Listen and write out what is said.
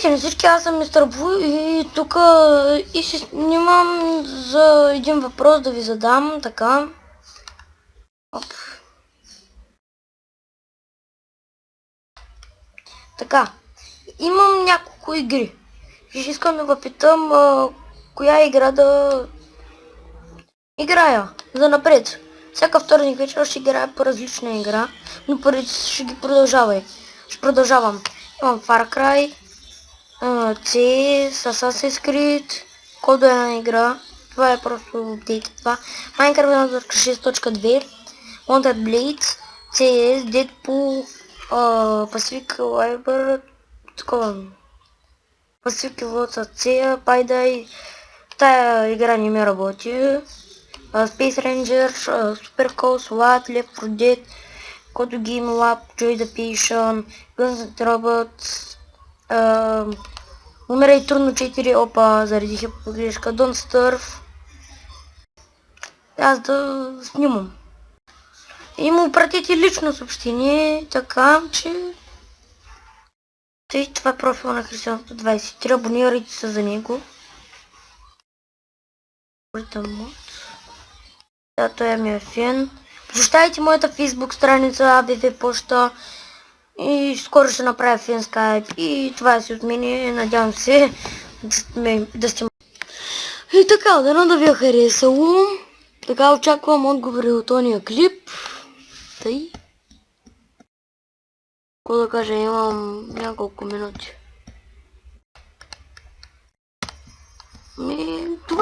Здравейте на всички, аз съм мистер Бу и тук и ще снимам за един въпрос да ви задам, така. Оп. Така, имам няколко игри и ще искам да ви питам коя игра да играя за напред. Всяка вторник вечер ще играя по различна игра, но преди ще ги продължавам. Имам Far Cry, CS, Assassin's Creed, Кодо е една игра. Това е просто апдейт. Това. Minecraft 6.2, Wanted Blades, CS, Deadpool, Pacific Library, такова. Pacific Library, C, Payday. Тая игра не ми работи. Space Rangers, Super Coast, Watt, Left 4 Dead, Code Game Lab, Joy the Patient, Guns N' Robots, Умирай трудно 4, опа, заредих погрешка, Don't Starve. Аз да снимам. И му пратите лично съобщение, така че... Тъй, това е профил на Християн 123, абонирайте се за него. Да, той ми е фен. Посещайте моята фейсбук страница, ABV почта. И скоро ще направя фен скайп. И това е си от мене. Надявам се да сте... И така, дано да ви е харесало. Така очаквам отговори от ония клип. Тъй. Какво да кажа, имам няколко минути. Това